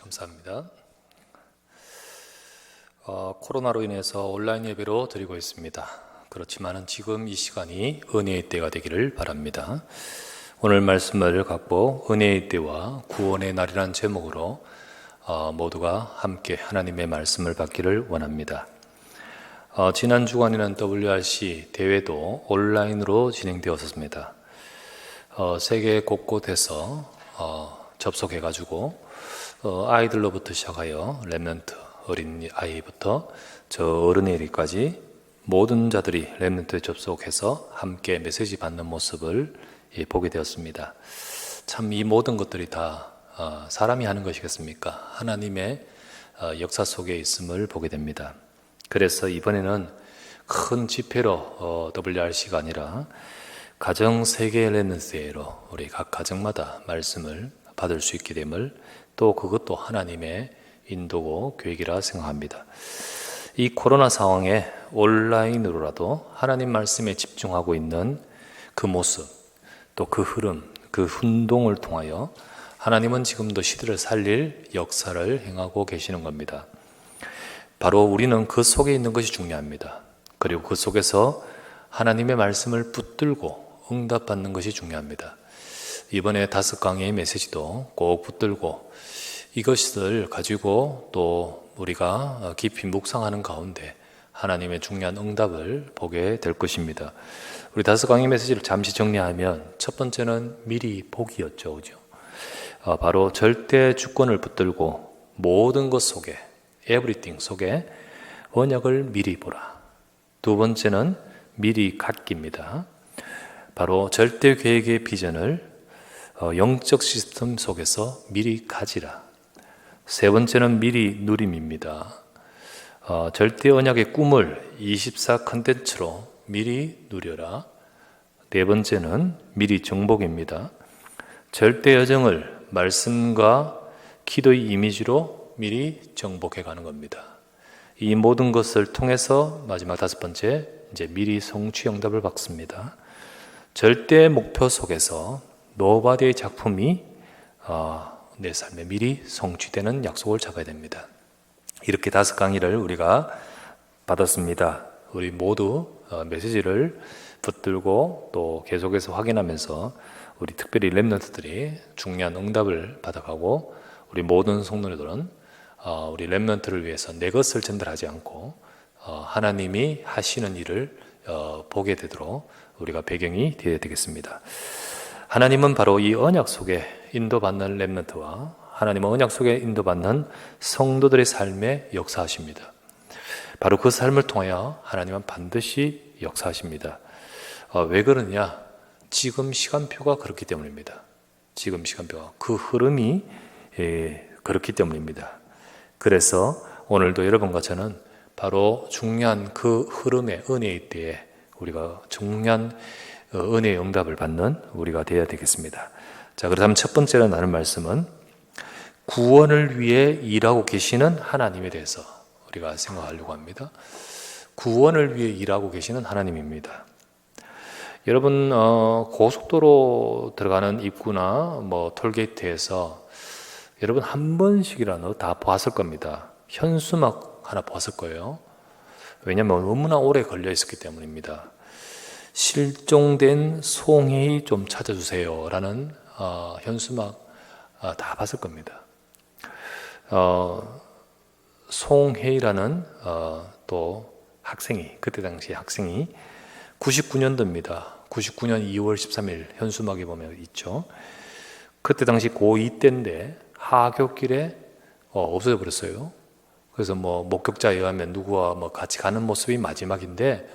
감사합니다. 코로나로 인해서 온라인 예배로 드리고 있습니다. 그렇지만 지금 이 시간이 은혜의 때가 되기를 바랍니다. 오늘 말씀을 갖고 은혜의 때와 구원의 날이라는 제목으로 모두가 함께 하나님의 말씀을 받기를 원합니다. 지난 주간에는 WRC 대회도 온라인으로 진행되었습니다. 세계 곳곳에서 접속해가지고 아이들로부터 시작하여 렘넌트 어린 아이부터 저 어른에게까지 모든 자들이 렘넌트에 접속해서 함께 메시지 받는 모습을 보게 되었습니다. 참 이 모든 것들이 다 사람이 하는 것이겠습니까? 하나님의 역사 속에 있음을 보게 됩니다. 그래서 이번에는 큰 집회로 WRC가 아니라 가정 세계 렘넌트회로 우리 각 가정마다 말씀을 받을 수 있게 됨을 또 그것도 하나님의 인도고 계획이라 생각합니다. 이 코로나 상황에 온라인으로라도 하나님 말씀에 집중하고 있는 그 모습, 또 그 흐름, 그 운동을 통하여 하나님은 지금도 시대를 살릴 역사를 행하고 계시는 겁니다. 바로 우리는 그 속에 있는 것이 중요합니다. 그리고 그 속에서 하나님의 말씀을 붙들고 응답받는 것이 중요합니다. 이번에 5강의 메시지도 꼭 붙들고 이것을 가지고 또 우리가 깊이 묵상하는 가운데 하나님의 중요한 응답을 보게 될 것입니다. 우리 5강의 메시지를 잠시 정리하면 첫 번째는 미리 보기였죠. 그죠? 바로 절대 주권을 붙들고 모든 것 속에 everything 속에 언약을 미리 보라. 두 번째는 미리 갖기입니다. 바로 절대 계획의 비전을 영적 시스템 속에서 미리 가지라. 세 번째는 미리 누림입니다. 절대 언약의 꿈을 24 컨텐츠로 미리 누려라. 네 번째는 미리 정복입니다. 절대 여정을 말씀과 기도의 이미지로 미리 정복해 가는 겁니다. 이 모든 것을 통해서 마지막 5번째 이제 미리 성취 응답을 받습니다. 절대 목표 속에서 노바디의 작품이 내 삶에 미리 성취되는 약속을 잡아야 됩니다. 이렇게 5강의를 우리가 받았습니다. 우리 모두 메시지를 붙들고 또 계속해서 확인하면서 우리 특별히 렘넌트들이 중요한 응답을 받아가고 우리 모든 성도들은 우리 렘넌트를 위해서 내 것을 전달하지 않고 하나님이 하시는 일을 보게 되도록 우리가 배경이 되어야 되겠습니다. 하나님은 바로 이 언약 속에 인도받는 렘넌트와 하나님은 언약 속에 인도받는 성도들의 삶에 역사하십니다. 바로 그 삶을 통하여 하나님은 반드시 역사하십니다. 왜 그러냐? 지금 시간표가 그렇기 때문입니다. 지금 시간표가 그 흐름이 그렇기 때문입니다. 그래서 오늘도 여러분과 저는 바로 중요한 그 흐름의 은혜의 때에 우리가 중요한 은혜의 응답을 받는 우리가 되어야 되겠습니다. 자, 그렇다면 첫 번째로 나눌 말씀은 구원을 위해 일하고 계시는 하나님에 대해서 우리가 생각하려고 합니다. 구원을 위해 일하고 계시는 하나님입니다. 여러분 고속도로 들어가는 입구나 톨게이트에서 여러분 한 번씩이라도 다 보았을 겁니다. 현수막 하나 보았을 거예요. 왜냐하면 너무나 오래 걸려 있었기 때문입니다. 실종된 송이 좀 찾아주세요 라는 현수막 다 봤을 겁니다. 송혜이라는 또 학생이 그때 당시 학생이 99년도입니다. 99년 2월 13일 현수막에 보면 있죠. 그때 당시 고2 때인데 하굣길에 없어져 버렸어요. 그래서 목격자에 의하면 누구와 같이 가는 모습이 마지막인데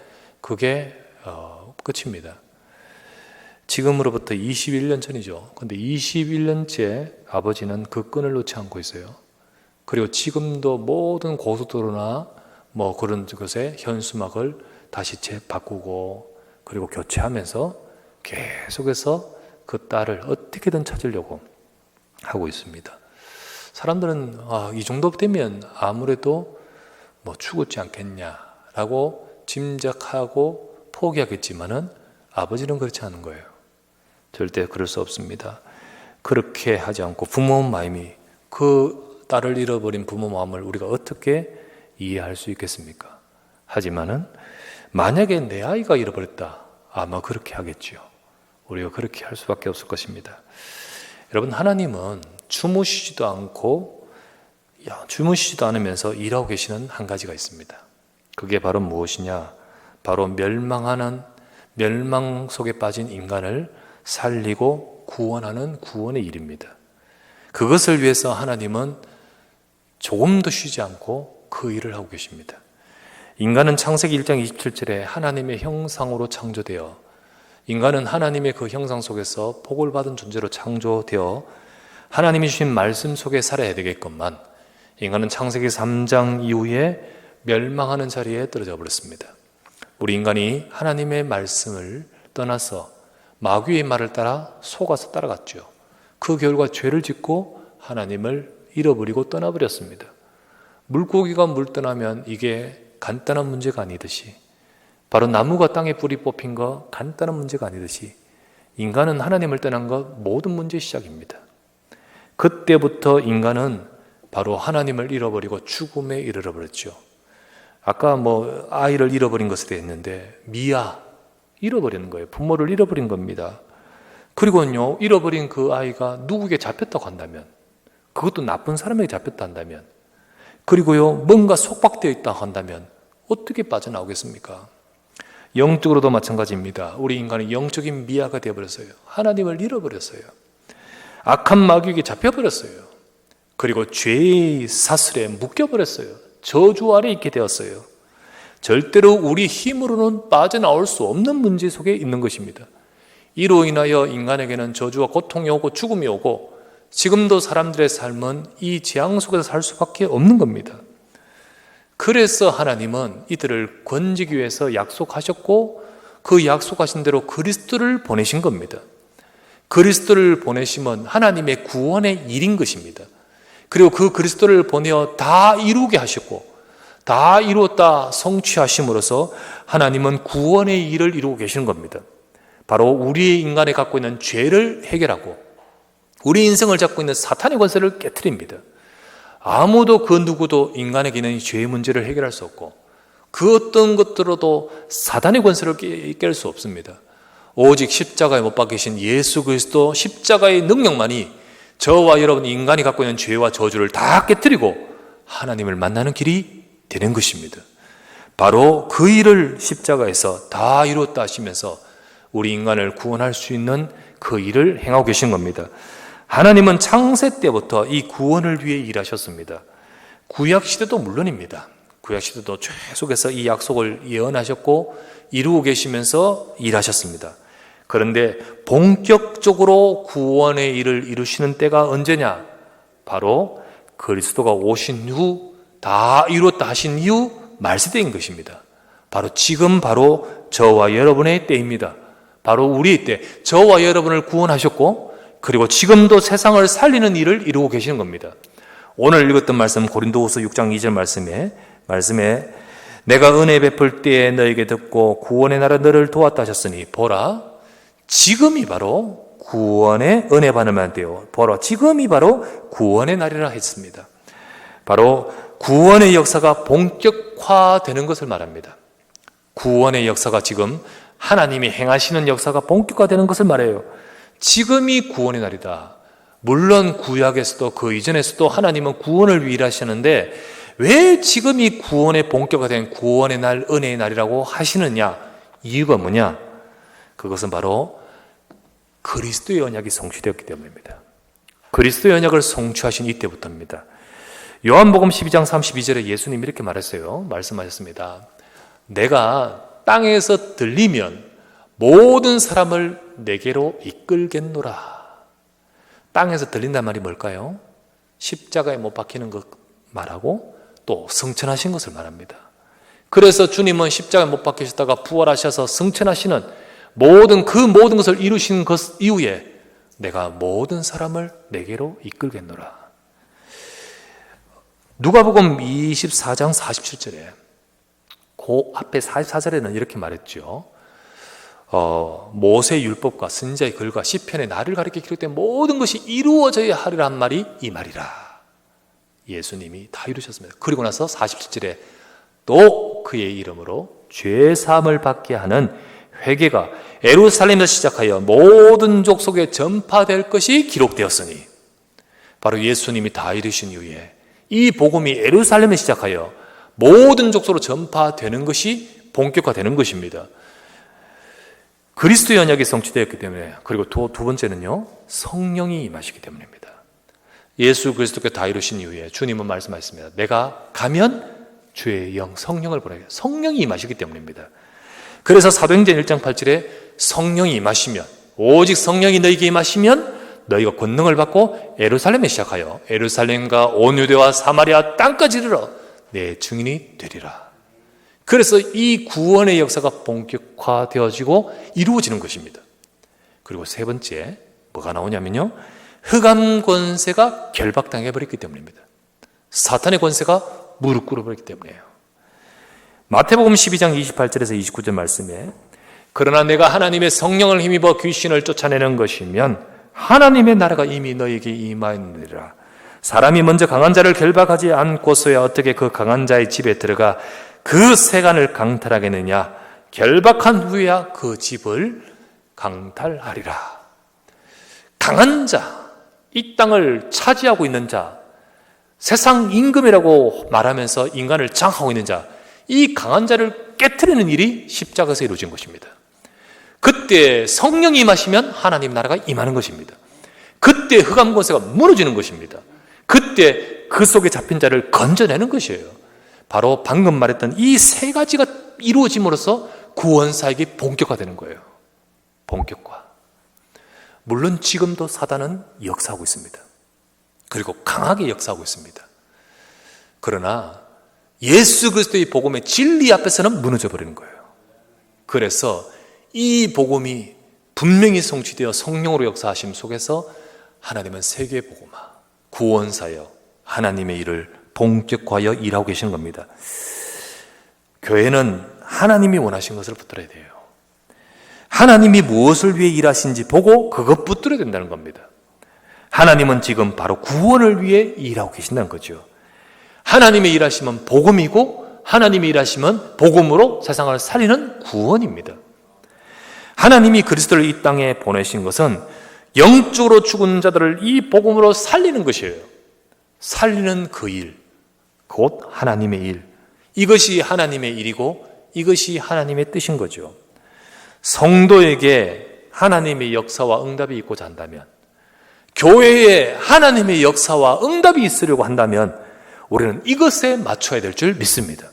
그게 끝입니다. 지금으로부터 21년 전이죠. 근데 21년째 아버지는 그 끈을 놓지 않고 있어요. 그리고 지금도 모든 고속도로나 그런 것에 현수막을 다시 바꾸고 그리고 교체하면서 계속해서 그 딸을 어떻게든 찾으려고 하고 있습니다. 사람들은 이 정도 되면 아무래도 죽었지 않겠냐라고 짐작하고 포기하겠지만은 아버지는 그렇지 않은 거예요. 절대 그럴 수 없습니다. 그렇게 하지 않고 부모의 마음이 그 딸을 잃어버린 부모 마음을 우리가 어떻게 이해할 수 있겠습니까? 하지만은 만약에 내 아이가 잃어버렸다, 아마 그렇게 하겠지요. 우리가 그렇게 할 수밖에 없을 것입니다. 여러분, 하나님은 주무시지도 않으면서 일하고 계시는 한 가지가 있습니다. 그게 바로 무엇이냐? 바로 멸망 속에 빠진 인간을 살리고 구원하는 구원의 일입니다. 그것을 위해서 하나님은 조금도 쉬지 않고 그 일을 하고 계십니다. 인간은 창세기 1장 27절에 하나님의 형상으로 창조되어, 인간은 하나님의 그 형상 속에서 복을 받은 존재로 창조되어 하나님이 주신 말씀 속에 살아야 되겠건만, 인간은 창세기 3장 이후에 멸망하는 자리에 떨어져 버렸습니다. 우리 인간이 하나님의 말씀을 떠나서 마귀의 말을 따라 속아서 따라갔죠. 그 결과 죄를 짓고 하나님을 잃어버리고 떠나버렸습니다. 물고기가 물 떠나면 이게 간단한 문제가 아니듯이, 바로 나무가 땅에 뿌리 뽑힌 거 간단한 문제가 아니듯이, 인간은 하나님을 떠난 것 모든 문제의 시작입니다. 그때부터 인간은 바로 하나님을 잃어버리고 죽음에 이르러버렸죠. 아까 아이를 잃어버린 것에 했는데, 잃어버리는 거예요. 부모를 잃어버린 겁니다. 그리고요, 잃어버린 그 아이가 누구에게 잡혔다고 한다면, 그것도 나쁜 사람에게 잡혔다 한다면, 그리고요, 뭔가 속박되어 있다고 한다면 어떻게 빠져나오겠습니까? 영적으로도 마찬가지입니다. 우리 인간은 영적인 미아가 되어버렸어요. 하나님을 잃어버렸어요. 악한 마귀에게 잡혀버렸어요. 그리고 죄의 사슬에 묶여버렸어요. 저주 아래 있게 되었어요. 절대로 우리 힘으로는 빠져나올 수 없는 문제 속에 있는 것입니다. 이로 인하여 인간에게는 저주와 고통이 오고 죽음이 오고, 지금도 사람들의 삶은 이 재앙 속에서 살 수밖에 없는 겁니다. 그래서 하나님은 이들을 건지기 위해서 약속하셨고, 그 약속하신 대로 그리스도를 보내신 겁니다. 그리스도를 보내심은 하나님의 구원의 일인 것입니다. 그리고 그 그리스도를 보내어 다 이루게 하셨고, 다 이루었다 성취하심으로써 하나님은 구원의 일을 이루고 계시는 겁니다. 바로 우리 인간에 갖고 있는 죄를 해결하고 우리 인생을 잡고 있는 사탄의 권세를 깨트립니다. 아무도 그 누구도 인간에게는 죄의 문제를 해결할 수 없고, 그 어떤 것들로도 사탄의 권세를 깨울 수 없습니다. 오직 십자가에 못 박히신 예수 그리스도 십자가의 능력만이 저와 여러분 인간이 갖고 있는 죄와 저주를 다 깨트리고 하나님을 만나는 길이 되는 것입니다. 바로 그 일을 십자가에서 다 이루었다 하시면서 우리 인간을 구원할 수 있는 그 일을 행하고 계신 겁니다. 하나님은 창세 때부터 이 구원을 위해 일하셨습니다. 구약시대도 물론입니다. 구약시대도 계속해서 이 약속을 예언하셨고 이루고 계시면서 일하셨습니다. 그런데 본격적으로 구원의 일을 이루시는 때가 언제냐? 바로 그리스도가 오신 후, 다 이루었다 하신 이후 말세대인 것입니다. 바로 지금 바로 저와 여러분의 때입니다. 바로 우리의 때, 저와 여러분을 구원하셨고 그리고 지금도 세상을 살리는 일을 이루고 계시는 겁니다. 오늘 읽었던 말씀 고린도후서 6장 2절 말씀에 내가 은혜 베풀 때에 너에게 듣고 구원의 날에 너를 도왔다 하셨으니 보라 지금이 바로 구원의 은혜 받으면 돼요. 보라 지금이 바로 구원의 날이라 했습니다. 바로 구원의 역사가 본격화되는 것을 말합니다. 구원의 역사가 지금 하나님이 행하시는 역사가 본격화되는 것을 말해요. 지금이 구원의 날이다. 물론 구약에서도 그 이전에서도 하나님은 구원을 위해 일하시는데 왜 지금이 구원의 본격화된 구원의 날, 은혜의 날이라고 하시느냐? 이유가 뭐냐? 그것은 바로 그리스도의 언약이 성취되었기 때문입니다. 그리스도의 언약을 성취하신 이때부터입니다. 요한복음 12장 32절에 예수님이 이렇게 말씀하셨습니다. 내가 땅에서 들리면 모든 사람을 내게로 이끌겠노라. 땅에서 들린단 말이 뭘까요? 십자가에 못 박히는 것 말하고 또 승천하신 것을 말합니다. 그래서 주님은 십자가에 못 박히셨다가 부활하셔서 승천하시는 모든 것을 이루신 것 이후에 내가 모든 사람을 내게로 이끌겠노라. 누가복음 24장 47절에 그 앞에 44절에는 이렇게 말했죠. 모세 율법과 선지자의 글과 시편의 나를 가리켜 기록된 모든 것이 이루어져야 하리라 한 말이 이 말이라. 예수님이 다 이루셨습니다. 그리고 나서 47절에 또 그의 이름으로 죄사함을 받게 하는 회개가 예루살렘에서 시작하여 모든 족속에 전파될 것이 기록되었으니, 바로 예수님이 다 이루신 이후에 이 복음이 예루살렘에 시작하여 모든 족속으로 전파되는 것이 본격화되는 것입니다. 그리스도의 언약이 성취되었기 때문에, 그리고 두 번째는요, 성령이 임하시기 때문입니다. 예수 그리스도께 다 이루신 이후에 주님은 말씀하셨습니다. 내가 가면 주의 영 성령을 보내게, 성령이 임하시기 때문입니다. 그래서 사도행전 1장 8절에 성령이 임하시면, 오직 성령이 너희에게 임하시면 너희가 권능을 받고 예루살렘에 시작하여 예루살렘과 온 유대와 사마리아 땅까지 이르러 내 증인이 되리라. 그래서 이 구원의 역사가 본격화되어지고 이루어지는 것입니다. 그리고 세 번째 뭐가 나오냐면요, 흑암 권세가 결박당해버렸기 때문입니다. 사탄의 권세가 무릎 꿇어버렸기 때문이에요. 마태복음 12장 28절에서 29절 말씀에 그러나 내가 하나님의 성령을 힘입어 귀신을 쫓아내는 것이면 하나님의 나라가 이미 너에게 임하였느니라. 사람이 먼저 강한 자를 결박하지 않고서야 어떻게 그 강한 자의 집에 들어가 그 세간을 강탈하겠느냐. 결박한 후에야 그 집을 강탈하리라. 강한 자, 이 땅을 차지하고 있는 자, 세상 임금이라고 말하면서 인간을 장악하고 있는 자, 이 강한 자를 깨트리는 일이 십자가에서 이루어진 것입니다. 그때 성령이 임하시면 하나님 나라가 임하는 것입니다. 그때 흑암 권세가 무너지는 것입니다. 그때 그 속에 잡힌 자를 건져내는 것이에요. 바로 방금 말했던 이 세 가지가 이루어짐으로써 구원사역이 본격화되는 거예요. 본격화. 물론 지금도 사단은 역사하고 있습니다. 그리고 강하게 역사하고 있습니다. 그러나 예수 그리스도의 복음의 진리 앞에서는 무너져 버리는 거예요. 그래서 이 복음이 분명히 성취되어 성령으로 역사하심 속에서 하나님은 세계 복음화, 구원사역, 하나님의 일을 본격화하여 일하고 계시는 겁니다. 교회는 하나님이 원하신 것을 붙들어야 돼요. 하나님이 무엇을 위해 일하신지 보고 그것 붙들어야 된다는 겁니다. 하나님은 지금 바로 구원을 위해 일하고 계신다는 거죠. 하나님의 일하심은 복음이고 하나님의 일하심은 복음으로 세상을 살리는 구원입니다. 하나님이 그리스도를 이 땅에 보내신 것은 영적으로 죽은 자들을 이 복음으로 살리는 것이에요. 살리는 그 일, 곧 하나님의 일. 이것이 하나님의 일이고 이것이 하나님의 뜻인 거죠. 성도에게 하나님의 역사와 응답이 있고자 한다면, 교회에 하나님의 역사와 응답이 있으려고 한다면 우리는 이것에 맞춰야 될 줄 믿습니다.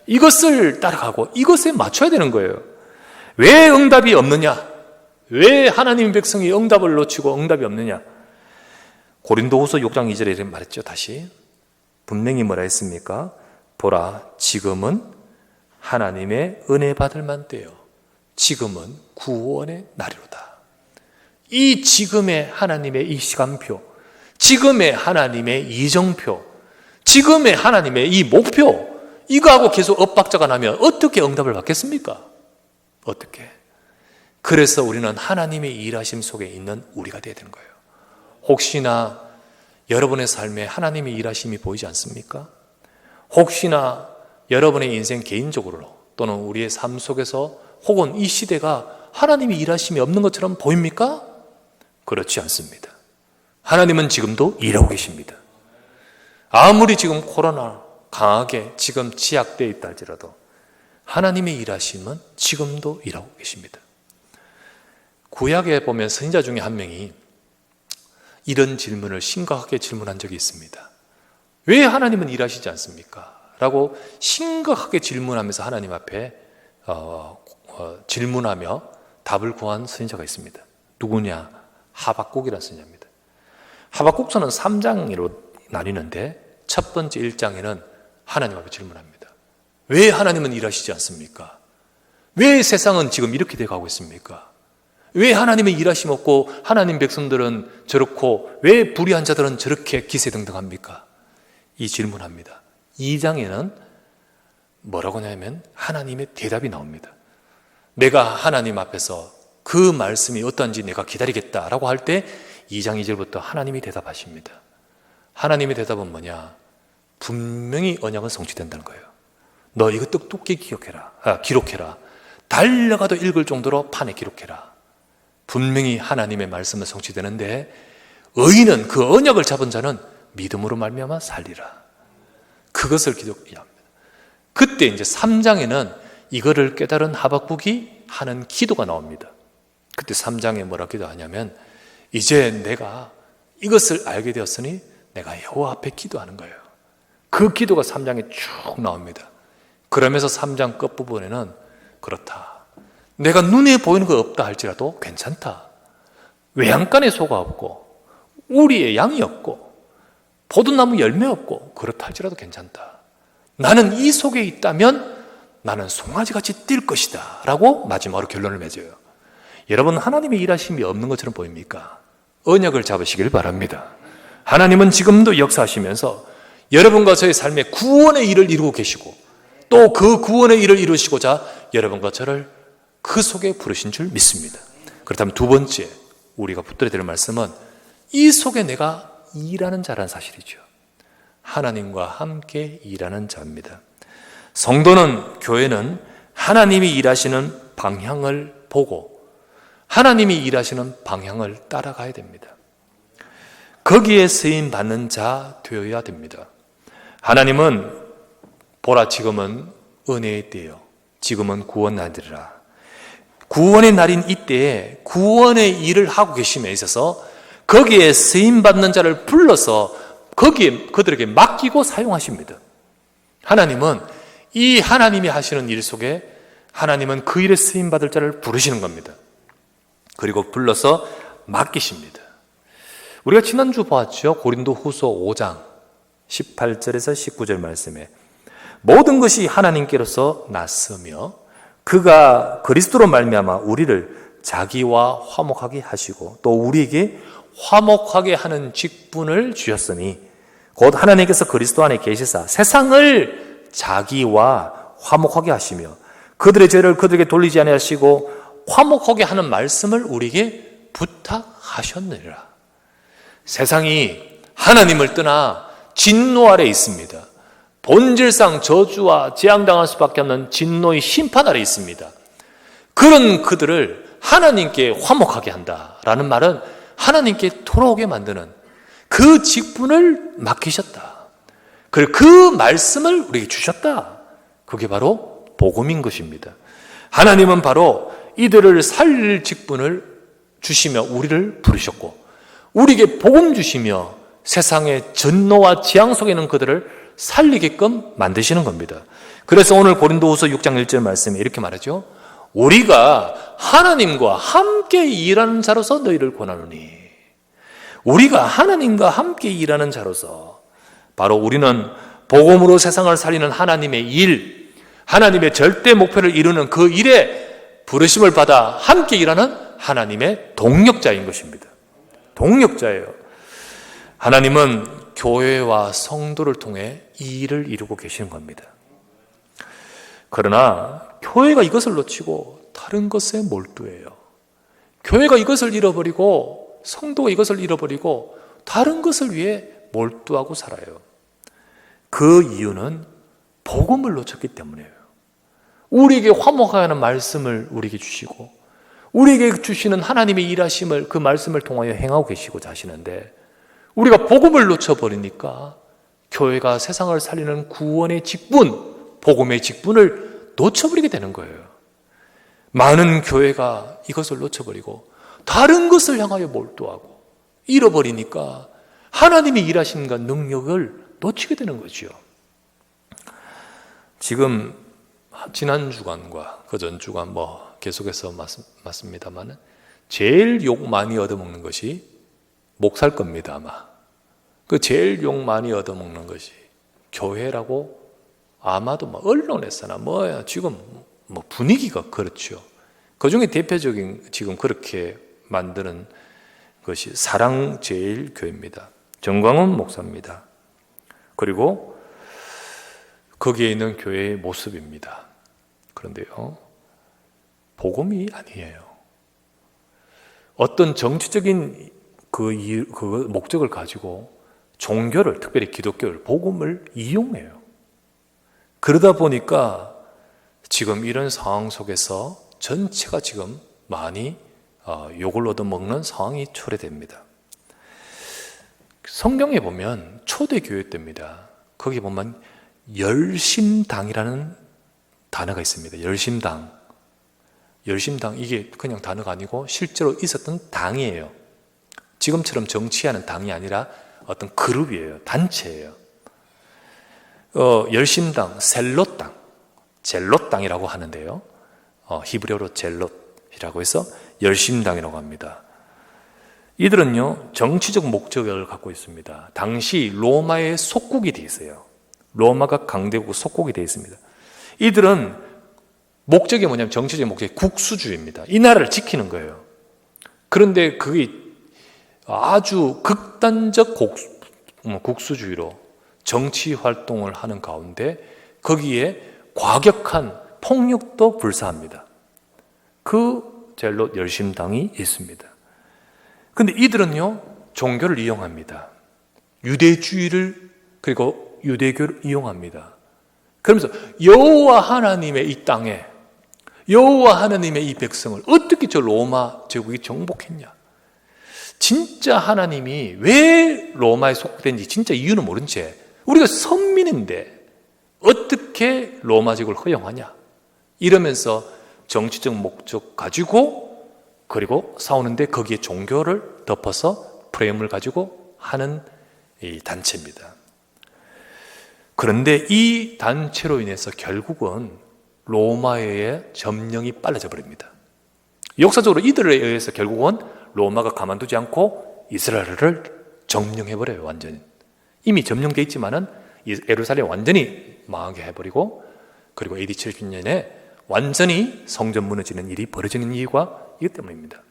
이것을 따라가고 이것에 맞춰야 되는 거예요. 왜 응답이 없느냐? 왜 하나님의 백성이 응답을 놓치고 응답이 없느냐? 고린도후서 6장 2절에 이렇게 말했죠. 다시 분명히 뭐라 했습니까? 보라, 지금은 하나님의 은혜 받을 만때요. 지금은 구원의 날이로다. 이 지금의 하나님의 이 시간표, 지금의 하나님의 이정표, 지금의 하나님의 이 목표, 이거하고 계속 엇박자가 나면 어떻게 응답을 받겠습니까? 어떻게? 그래서 우리는 하나님의 일하심 속에 있는 우리가 되어야 되는 거예요. 혹시나 여러분의 삶에 하나님의 일하심이 보이지 않습니까? 혹시나 여러분의 인생 개인적으로 또는 우리의 삶 속에서 혹은 이 시대가 하나님의 일하심이 없는 것처럼 보입니까? 그렇지 않습니다. 하나님은 지금도 일하고 계십니다. 아무리 지금 코로나 강하게 지금 지약되어 있다 할지라도 하나님의 일하심은 지금도 일하고 계십니다. 구약에 보면 선지자 중에 한 명이 이런 질문을 심각하게 질문한 적이 있습니다. 왜 하나님은 일하시지 않습니까? 라고 심각하게 질문하면서 하나님 앞에 질문하며 답을 구한 선지자가 있습니다. 누구냐? 하박국이라는 선지자입니다. 하박국서는 3장으로 나뉘는데 첫 번째 1장에는 하나님 앞에 질문합니다. 왜 하나님은 일하시지 않습니까? 왜 세상은 지금 이렇게 돼가고 있습니까? 왜 하나님의 일하심 없고 하나님 백성들은 저렇고 왜 불의한 자들은 저렇게 기세등등합니까? 이 질문합니다. 2장에는 뭐라고 하냐면 하나님의 대답이 나옵니다. 내가 하나님 앞에서 그 말씀이 어떤지 내가 기다리겠다라고 할 때 2장 2절부터 하나님이 대답하십니다. 하나님의 대답은 뭐냐? 분명히 언약은 성취된다는 거예요. 너 이거 똑똑히 기록해라. 달려가도 읽을 정도로 판에 기록해라. 분명히 하나님의 말씀은 성취되는데 의인은 그 언약을 잡은 자는 믿음으로 말미암아 살리라. 그것을 기록해야 합니다. 그때 이제 3장에는 이거를 깨달은 하박국이 하는 기도가 나옵니다. 그때 3장에 뭐라 기도하냐면 이제 내가 이것을 알게 되었으니 내가 여호와 앞에 기도하는 거예요. 그 기도가 3장에 쭉 나옵니다. 그러면서 3장 끝부분에는 그렇다. 내가 눈에 보이는 거 없다 할지라도 괜찮다. 외양간에 소가 없고 우리의 양이 없고 포도나무 열매 없고 그렇다 할지라도 괜찮다. 나는 이 속에 있다면 나는 송아지같이 뛸 것이다 라고 마지막으로 결론을 맺어요. 여러분, 하나님의 일하심이 없는 것처럼 보입니까? 언약을 잡으시길 바랍니다. 하나님은 지금도 역사하시면서 여러분과 저의 삶에 구원의 일을 이루고 계시고 또 그 구원의 일을 이루시고자 여러분과 저를 그 속에 부르신 줄 믿습니다. 그렇다면 두 번째 우리가 붙들어야 될 말씀은 이 속에 내가 일하는 자라는 사실이죠. 하나님과 함께 일하는 자입니다. 성도는, 교회는 하나님이 일하시는 방향을 보고 하나님이 일하시는 방향을 따라가야 됩니다. 거기에 쓰임 받는 자 되어야 됩니다. 하나님은 보라 지금은 은혜의 때요 지금은 구원 날이라. 구원의 날인 이때에 구원의 일을 하고 계심에 있어서 거기에 쓰임 받는 자를 불러서 거기에 그들에게 맡기고 사용하십니다. 하나님은 이 하나님이 하시는 일 속에 하나님은 그 일에 쓰임 받을 자를 부르시는 겁니다. 그리고 불러서 맡기십니다. 우리가 지난주 보았죠. 고린도후서 5장 18절에서 19절 말씀에 모든 것이 하나님께로서 났으며 그가 그리스도로 말미암아 우리를 자기와 화목하게 하시고 또 우리에게 화목하게 하는 직분을 주셨으니 곧 하나님께서 그리스도 안에 계시사 세상을 자기와 화목하게 하시며 그들의 죄를 그들에게 돌리지 아니하시고 화목하게 하는 말씀을 우리에게 부탁하셨느니라. 세상이 하나님을 떠나 진노 아래 있습니다. 본질상 저주와 재앙당할 수밖에 없는 진노의 심판 아래 있습니다. 그런 그들을 하나님께 화목하게 한다라는 말은 하나님께 돌아오게 만드는 그 직분을 맡기셨다. 그리고 그 말씀을 우리에게 주셨다. 그게 바로 복음인 것입니다. 하나님은 바로 이들을 살릴 직분을 주시며 우리를 부르셨고 우리에게 복음 주시며 세상의 전노와 재앙 속에 있는 그들을 살리게끔 만드시는 겁니다. 그래서 오늘 고린도후서 6장 1절 말씀에 이렇게 말하죠. 우리가 하나님과 함께 일하는 자로서 너희를 권하노니. 우리가 하나님과 함께 일하는 자로서 바로 우리는 복음으로 세상을 살리는 하나님의 일, 하나님의 절대 목표를 이루는 그 일에 부르심을 받아 함께 일하는 하나님의 동력자인 것입니다. 동력자예요. 하나님은 교회와 성도를 통해 이 일을 이루고 계시는 겁니다. 그러나 교회가 이것을 놓치고 다른 것에 몰두해요. 교회가 이것을 잃어버리고 성도가 이것을 잃어버리고 다른 것을 위해 몰두하고 살아요. 그 이유는 복음을 놓쳤기 때문이에요. 우리에게 화목하게 하는 말씀을 우리에게 주시고 우리에게 주시는 하나님의 일하심을 그 말씀을 통하여 행하고 계시고자 하시는데 우리가 복음을 놓쳐버리니까 교회가 세상을 살리는 구원의 직분, 복음의 직분을 놓쳐버리게 되는 거예요. 많은 교회가 이것을 놓쳐버리고 다른 것을 향하여 몰두하고 잃어버리니까 하나님의 일하심과 능력을 놓치게 되는 거죠. 지금 지난 주간과 그전 주간 계속해서 맞습니다만 제일 욕 많이 얻어먹는 것이 목사일 겁니다. 아마 그 제일 욕 많이 얻어먹는 것이 교회라고 아마도 언론에서나 지금 분위기가 그렇죠. 그 중에 대표적인 지금 그렇게 만드는 것이 사랑제일교회입니다. 정광훈 목사입니다. 그리고 거기에 있는 교회의 모습입니다. 그런데요, 복음이 아니에요. 어떤 정치적인 그 목적을 가지고 종교를, 특별히 기독교를, 복음을 이용해요. 그러다 보니까 지금 이런 상황 속에서 전체가 지금 많이 욕을 얻어먹는 상황이 초래됩니다. 성경에 보면 초대교회 때입니다. 거기 보면 열심당이라는 단어가 있습니다. 열심당, 이게 그냥 단어가 아니고 실제로 있었던 당이에요. 지금처럼 정치하는 당이 아니라 어떤 그룹이에요. 단체예요. 열심당, 젤롯당이라고 하는데요. 히브리어로 젤롯이라고 해서 열심당이라고 합니다. 이들은요, 정치적 목적을 갖고 있습니다. 당시 로마의 속국이 되어 있어요. 로마가 강대국 속국이 되어 있습니다. 이들은 목적이 뭐냐면, 정치적 목적이 국수주의입니다. 이 나라를 지키는 거예요. 그런데 그게 아주 극단적 국수주의로 정치 활동을 하는 가운데 거기에 과격한 폭력도 불사합니다. 그 젤롯 열심당이 있습니다. 근데 이들은요, 종교를 이용합니다. 유대주의를, 그리고 유대교를 이용합니다. 그러면서 여호와 하나님의 이 땅에, 여호와 하나님의 이 백성을 어떻게 저 로마 제국이 정복했냐? 진짜 하나님이 왜 로마에 속된지 진짜 이유는 모른 채 우리가 선민인데 어떻게 로마 제국을 허용하냐? 이러면서 정치적 목적 가지고, 그리고 싸우는데 거기에 종교를 덮어서 프레임을 가지고 하는 이 단체입니다. 그런데 이 단체로 인해서 결국은 로마의 점령이 빨라져 버립니다. 역사적으로 이들에 의해서 결국은 로마가 가만두지 않고 이스라엘을 점령해버려요. 완전히. 이미 점령되어 있지만은 예루살렘 완전히 망하게 해버리고, 그리고 AD 70년에 완전히 성전 무너지는 일이 벌어지는 이유가 이것 때문입니다.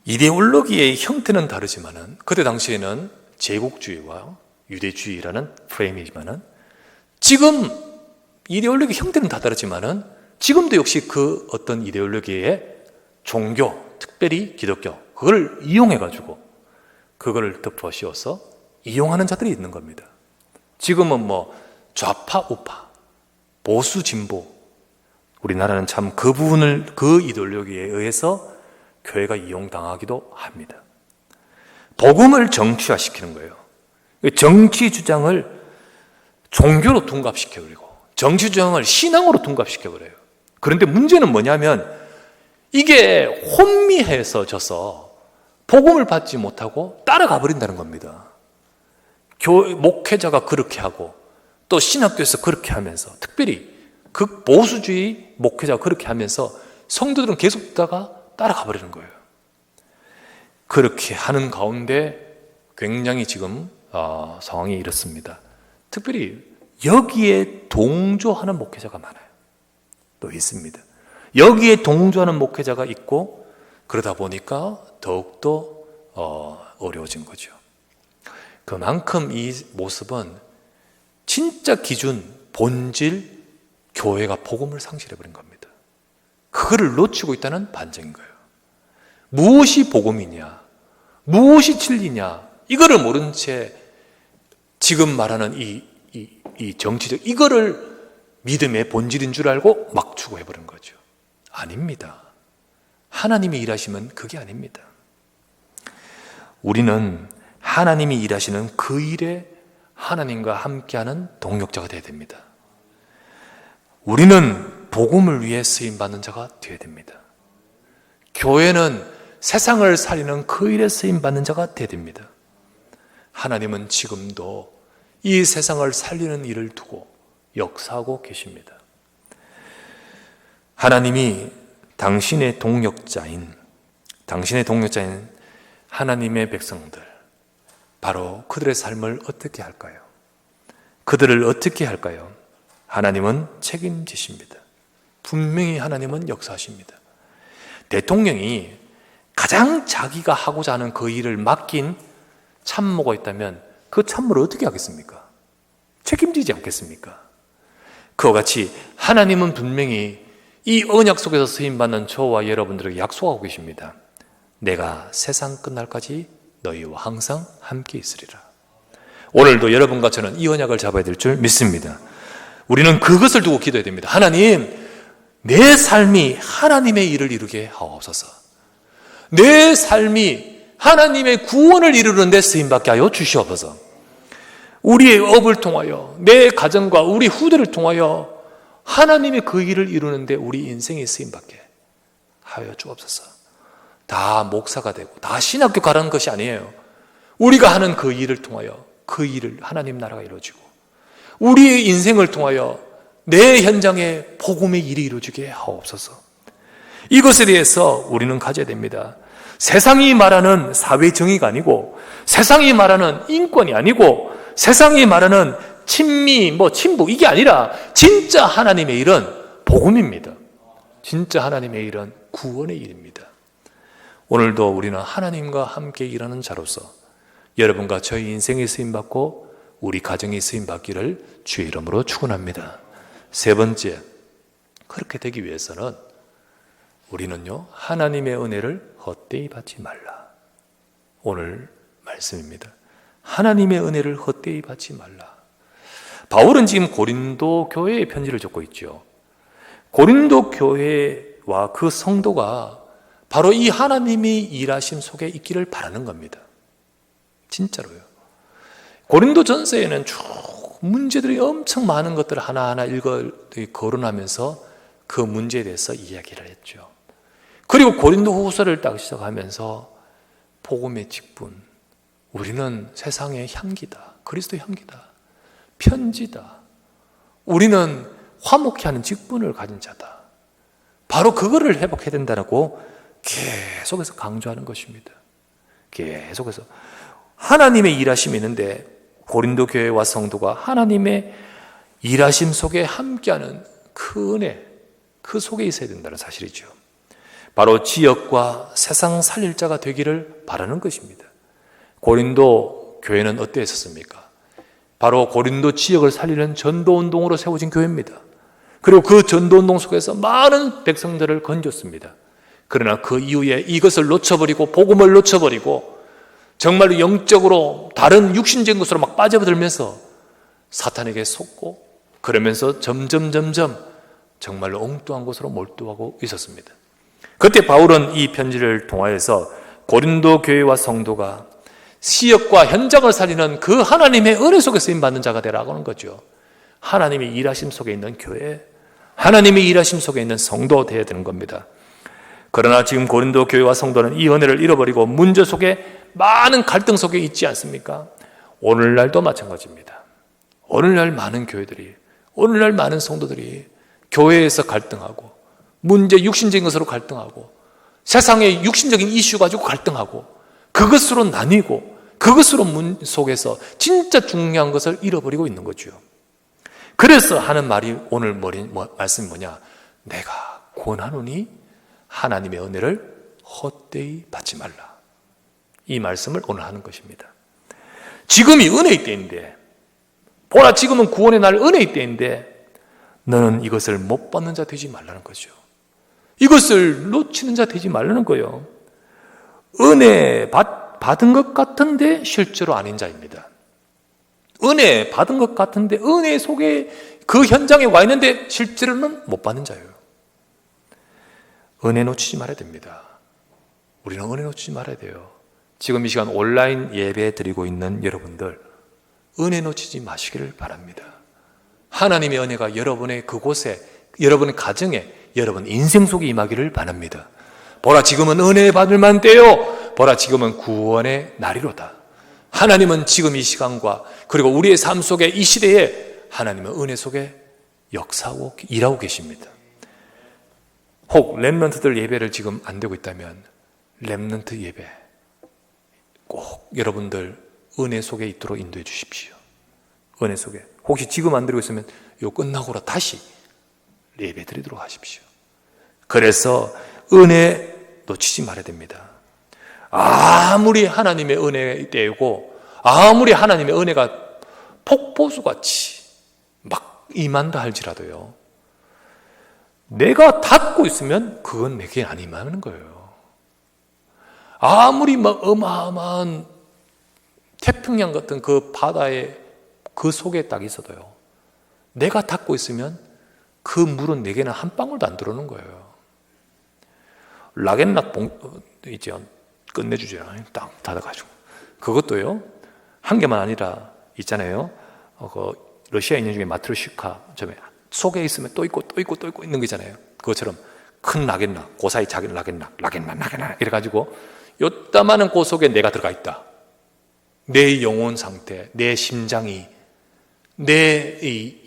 이데올로기의 형태는 다르지만은 그때 당시에는 제국주의와 유대주의라는 프레임이지만은, 지금 이데올로기 형태는 다 다르지만은 지금도 역시 그 어떤 이데올로기의 종교, 특별히 기독교, 그걸 이용해가지고 그걸 덮어 씌워서 이용하는 자들이 있는 겁니다. 지금은 뭐 좌파, 우파, 보수, 진보, 우리나라는 참 그 부분을, 그 이데올로기에 의해서 교회가 이용당하기도 합니다. 복음을 정치화시키는 거예요. 정치 주장을 종교로 둔갑시켜버리고 정치 주장을 신앙으로 둔갑시켜버려요. 그런데 문제는 뭐냐면 이게 혼미해져서 복음을 받지 못하고 따라가 버린다는 겁니다. 목회자가 그렇게 하고 또 신학교에서 그렇게 하면서, 특별히 극보수주의 목회자가 그렇게 하면서 성도들은 계속 듣다가 따라가 버리는 거예요. 그렇게 하는 가운데 굉장히 지금 상황이 이렇습니다. 특별히 여기에 동조하는 목회자가 많아요. 또 있습니다. 여기에 동조하는 목회자가 있고, 그러다 보니까 더욱더 어려워진 거죠. 그만큼 이 모습은 진짜 기준, 본질, 교회가 복음을 상실해버린 겁니다. 그거를 놓치고 있다는 반증인 거예요. 무엇이 복음이냐, 무엇이 진리냐, 이거를 모른 채 지금 말하는 이 정치적, 이거를 믿음의 본질인 줄 알고 막 추구해버린 거죠. 아닙니다. 하나님이 일하시면 그게 아닙니다. 우리는 하나님이 일하시는 그 일에 하나님과 함께하는 동역자가 되어야 됩니다. 우리는 복음을 위해 쓰임받는 자가 되어야 됩니다. 교회는 세상을 살리는 그 일에 쓰임받는 자가 되어야 됩니다. 하나님은 지금도 이 세상을 살리는 일을 두고 역사하고 계십니다. 하나님이 당신의 동역자인 하나님의 백성들, 바로 그들의 삶을 어떻게 할까요? 그들을 어떻게 할까요? 하나님은 책임지십니다. 분명히 하나님은 역사하십니다. 대통령이 가장 자기가 하고자 하는 그 일을 맡긴 참모가 있다면 그 참모를 어떻게 하겠습니까? 책임지지 않겠습니까? 그와 같이 하나님은 분명히 이 언약 속에서 쓰임받는 저와 여러분들에게 약속하고 계십니다. 내가 세상 끝날까지 너희와 항상 함께 있으리라. 오늘도 여러분과 저는 이 언약을 잡아야 될 줄 믿습니다. 우리는 그것을 두고 기도해야 됩니다. 하나님, 내 삶이 하나님의 일을 이루게 하옵소서. 내 삶이 하나님의 구원을 이루는 데 쓰임받게 하여 주시옵소서. 우리의 업을 통하여, 내 가정과 우리 후대를 통하여 하나님의 그 일을 이루는데 우리 인생이 쓰임받게 하여 주옵소서. 다 목사가 되고 다 신학교 가라는 것이 아니에요. 우리가 하는 그 일을 통하여 그 일을 하나님 나라가 이루어지고, 우리의 인생을 통하여 내 현장에 복음의 일이 이루어지게 하옵소서. 이것에 대해서 우리는 가져야 됩니다. 세상이 말하는 사회 정의가 아니고, 세상이 말하는 인권이 아니고, 세상이 말하는 친미, 친북, 이게 아니라 진짜 하나님의 일은 복음입니다. 진짜 하나님의 일은 구원의 일입니다. 오늘도 우리는 하나님과 함께 일하는 자로서 여러분과 저희 인생에 쓰임받고 우리 가정에 쓰임받기를 주의 이름으로 축원합니다. 세 번째, 그렇게 되기 위해서는 우리는요, 하나님의 은혜를 헛되이 받지 말라. 오늘 말씀입니다. 하나님의 은혜를 헛되이 받지 말라. 바울은 지금 고린도 교회에 편지를 적고 있죠. 고린도 교회와 그 성도가 바로 이 하나님이 일하심 속에 있기를 바라는 겁니다. 진짜로요. 고린도 전서에는 쭉 문제들이 엄청 많은 것들을 하나하나 거론하면서 그 문제에 대해서 이야기를 했죠. 그리고 고린도 후서를 딱 시작하면서 복음의 직분, 우리는 세상의 향기다, 그리스도의 향기다, 편지다, 우리는 화목케 하는 직분을 가진 자다, 바로 그거를 회복해야 된다고 계속해서 강조하는 것입니다. 계속해서 하나님의 일하심이 있는데 고린도 교회와 성도가 하나님의 일하심 속에 함께하는 그 은혜, 그 속에 있어야 된다는 사실이죠. 바로 지역과 세상 살릴 자가 되기를 바라는 것입니다. 고린도 교회는 어땠었습니까? 바로 고린도 지역을 살리는 전도운동으로 세워진 교회입니다. 그리고 그 전도운동 속에서 많은 백성들을 건졌습니다. 그러나 그 이후에 이것을 놓쳐버리고 복음을 놓쳐버리고 정말로 영적으로 다른 육신적인 것으로 막 빠져들면서 사탄에게 속고, 그러면서 점점 정말로 엉뚱한 곳으로 몰두하고 있었습니다. 그때 바울은 이 편지를 통하여서 고린도 교회와 성도가 시역과 현장을 살리는 그 하나님의 은혜 속에 쓰임받는 자가 되라고 하는 거죠. 하나님의 일하심 속에 있는 교회, 하나님의 일하심 속에 있는 성도 되어야 되는 겁니다. 그러나 지금 고린도 교회와 성도는 이 은혜를 잃어버리고 문제 속에 많은 갈등 속에 있지 않습니까? 오늘날도 마찬가지입니다. 오늘날 많은 교회들이, 오늘날 많은 성도들이 교회에서 갈등하고, 문제 육신적인 것으로 갈등하고, 세상의 육신적인 이슈 가지고 갈등하고, 그것으로 나뉘고, 그것으로 문 속에서 진짜 중요한 것을 잃어버리고 있는 거죠. 그래서 하는 말이 오늘 말씀이 뭐냐? 내가 권하노니 하나님의 은혜를 헛되이 받지 말라. 이 말씀을 오늘 하는 것입니다. 지금이 은혜의 때인데, 보라 지금은 구원의 날 은혜의 때인데 너는 이것을 못 받는 자 되지 말라는 거죠. 이것을 놓치는 자 되지 말라는 거예요. 은혜 받은 것 같은데 실제로 아닌 자입니다. 은혜 받은 것 같은데 은혜 속에 그 현장에 와 있는데 실제로는 못 받는 자예요. 은혜 놓치지 말아야 됩니다. 우리는 은혜 놓치지 말아야 돼요. 지금 이 시간 온라인 예배 드리고 있는 여러분들, 은혜 놓치지 마시기를 바랍니다. 하나님의 은혜가 여러분의 그곳에, 여러분의 가정에, 여러분 인생 속에 임하기를 바랍니다. 보라 지금은 은혜 받을 만 때요, 보라 지금은 구원의 날이로다. 하나님은 지금 이 시간과 그리고 우리의 삶 속에 이 시대에 하나님은 은혜 속에 역사하고 일하고 계십니다. 혹 렘넌트들 예배를 지금 안 되고 있다면 렘넌트 예배 꼭 여러분들 은혜 속에 있도록 인도해 주십시오. 은혜 속에. 혹시 지금 안 드리고 있으면 요 끝나고 다시 예배 드리도록 하십시오. 그래서 은혜 놓치지 말아야 됩니다. 아무리 하나님의 은혜의 때이고 아무리 하나님의 은혜가 폭포수같이 막 임한다 할지라도요, 내가 닫고 있으면 그건 내게 안 임하는 거예요. 아무리 막 어마어마한 태평양 같은 그 바다의 그 속에 딱 있어도요, 내가 닫고 있으면 그 물은 내게는 한 방울도 안 들어오는 거예요. 락앤락 이제 끝내주잖아요. 딱 닫아가지고. 그것도요, 한 개만 아니라 있잖아요. 그 러시아 인형 중에 마트로슈카 속에 있으면 또 있고 또 있고 또 있고 있는 거 있잖아요. 그것처럼 큰 락앤락, 그 사이 작은 락앤락 이래가지고 요따마한 그 속에 내가 들어가 있다. 내 영혼 상태, 내 심장이, 내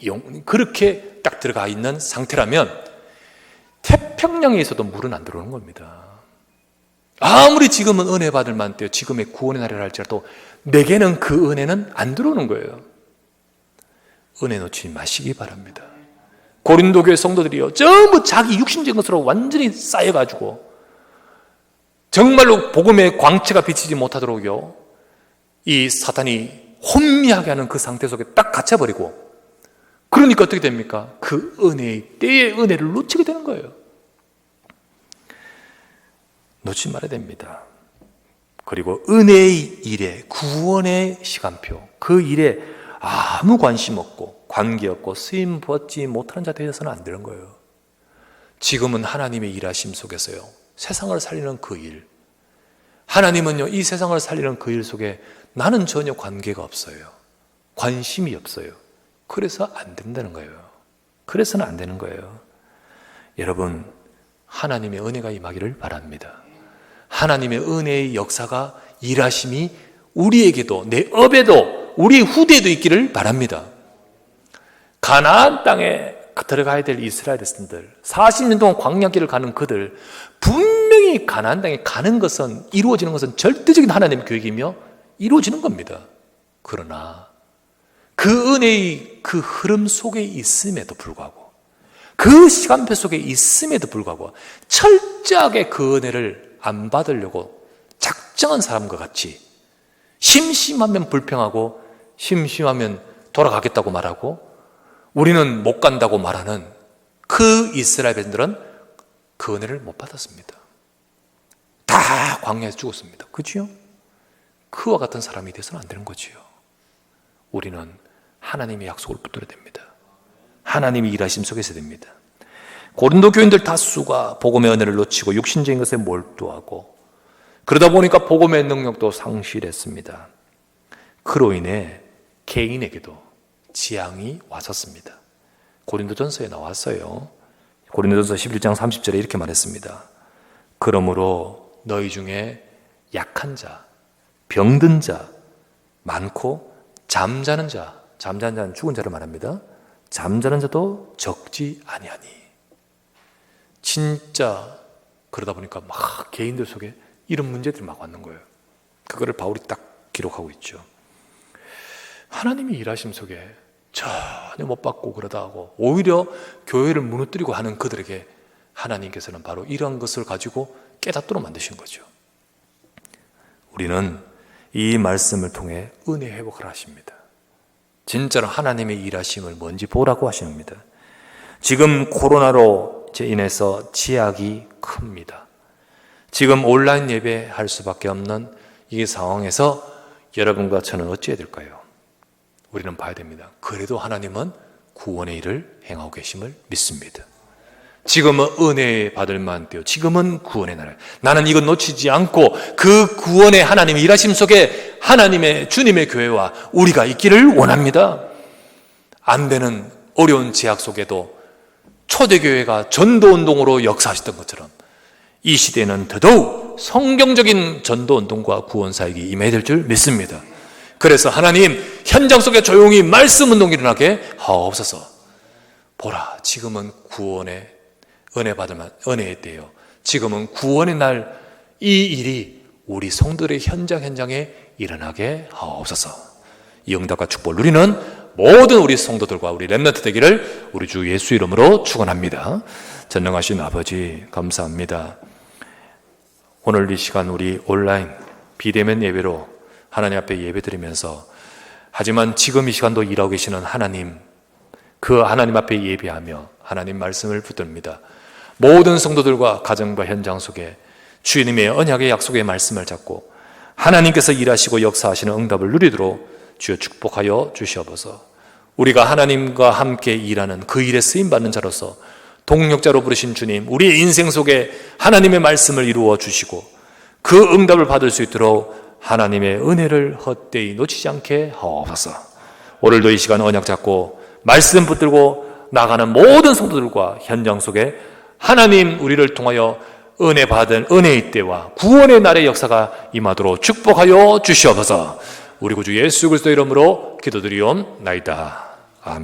영, 그렇게 딱 들어가 있는 상태라면 태평양에 있어도 물은 안 들어오는 겁니다. 아무리 지금은 은혜 받을 만때요, 지금의 구원의 날이라 할지라도 내게는 그 은혜는 안 들어오는 거예요. 은혜 놓치지 마시기 바랍니다. 고린도 교회 성도들이요, 전부 자기 육신적인 것으로 완전히 쌓여가지고 정말로 복음의 광채가 비치지 못하도록요, 이 사탄이 혼미하게 하는 그 상태 속에 딱 갇혀버리고, 그러니까 어떻게 됩니까? 그 은혜의 때의 은혜를 놓치게 되는 거예요. 놓치지 말아야 됩니다. 그리고 은혜의 일에, 구원의 시간표, 그 일에 아무 관심 없고 관계 없고 쓰임 받지 못하는 자 되어서는 안 되는 거예요. 지금은 하나님의 일하심 속에서요, 세상을 살리는 그 일, 하나님은요, 이 세상을 살리는 그 일 속에 나는 전혀 관계가 없어요. 관심이 없어요. 그래서 안 된다는 거예요. 그래서는 안 되는 거예요. 여러분, 하나님의 은혜가 임하기를 바랍니다. 하나님의 은혜의 역사가, 일하심이 우리에게도, 내 업에도, 우리 후대에도 있기를 바랍니다. 가나안 땅에 들어가야 될 이스라엘 백성들, 40년 동안 광야길을 가는 그들, 분명히 가나안 땅에 가는 것은, 이루어지는 것은 절대적인 하나님의 계획이며 이루어지는 겁니다. 그러나 그 은혜의 그 흐름 속에 있음에도 불구하고, 그 시간표 속에 있음에도 불구하고 철저하게 그 은혜를 안 받으려고 작정한 사람과 같이 심심하면 불평하고 심심하면 돌아가겠다고 말하고 우리는 못 간다고 말하는 그 이스라엘 백성들은 그 은혜를 못 받았습니다. 다 광야에서 죽었습니다. 그렇죠? 그와 같은 사람이 돼서는 안 되는 거지요. 우리는 하나님의 약속을 붙들어야 됩니다. 하나님의 일하심 속에 있어야 됩니다. 고린도 교인들 다수가 복음의 은혜를 놓치고 육신적인 것에 몰두하고, 그러다 보니까 복음의 능력도 상실했습니다. 그로 인해 개인에게도 재앙이 왔었습니다. 고린도전서에 나왔어요. 고린도전서 11장 30절에 이렇게 말했습니다. 그러므로 너희 중에 약한 자, 병든 자 많고 잠자는 자, 잠자는 자는 죽은 자를 말합니다. 잠자는 자도 적지 아니하니. 진짜 그러다 보니까 막 개인들 속에 이런 문제들이 막 왔는 거예요. 그거를 바울이 딱 기록하고 있죠. 하나님이 일하심 속에 전혀 못 받고 그러다 하고 오히려 교회를 무너뜨리고 하는 그들에게 하나님께서는 바로 이러한 것을 가지고 깨닫도록 만드신 거죠. 우리는 이 말씀을 통해 은혜 회복을 하십니다. 진짜로 하나님의 일하심을 뭔지 보라고 하십니다. 지금 코로나로 인해서 제약이 큽니다. 지금 온라인 예배할 수밖에 없는 이 상황에서 여러분과 저는 어찌해야 될까요? 우리는 봐야 됩니다. 그래도 하나님은 구원의 일을 행하고 계심을 믿습니다. 지금은 은혜 받을 만때요. 지금은 구원의 날. 나는 이것 놓치지 않고 그 구원의 하나님의 일하심 속에 하나님의 주님의 교회와 우리가 있기를 원합니다. 안 되는 어려운 제약 속에도 초대교회가 전도운동으로 역사하셨던 것처럼 이 시대에는 더더욱 성경적인 전도운동과 구원사역이 임해야 될 줄 믿습니다. 그래서 하나님, 현장 속에 조용히 말씀운동이 일어나게 하옵소서. 보라, 지금은 구원의 은혜 받을 만 은혜의 때요. 지금은 구원의 날, 이 일이 우리 성도들의 현장에 일어나게 하옵소서. 이 응답과 축복을 누리는 모든 우리 성도들과 우리 렘넌트 되기를 우리 주 예수 이름으로 축원합니다. 전능하신 아버지, 감사합니다. 오늘 이 시간 우리 온라인 비대면 예배로 하나님 앞에 예배드리면서, 하지만 지금 이 시간도 일하고 계시는 하나님, 그 하나님 앞에 예배하며 하나님 말씀을 붙듭니다. 모든 성도들과 가정과 현장 속에 주님의 언약의 약속의 말씀을 잡고 하나님께서 일하시고 역사하시는 응답을 누리도록 주여 축복하여 주시옵소서. 우리가 하나님과 함께 일하는 그 일에 쓰임받는 자로서 동력자로 부르신 주님, 우리의 인생 속에 하나님의 말씀을 이루어 주시고 그 응답을 받을 수 있도록 하나님의 은혜를 헛되이 놓치지 않게 하옵소서. 오늘도 이 시간 언약 잡고 말씀 붙들고 나가는 모든 성도들과 현장 속에 하나님 우리를 통하여 은혜 받은 은혜의 때와 구원의 날의 역사가 임하도록 축복하여 주시옵소서. 우리 구주 예수 그리스도 이름으로 기도드리옵나이다. 아멘.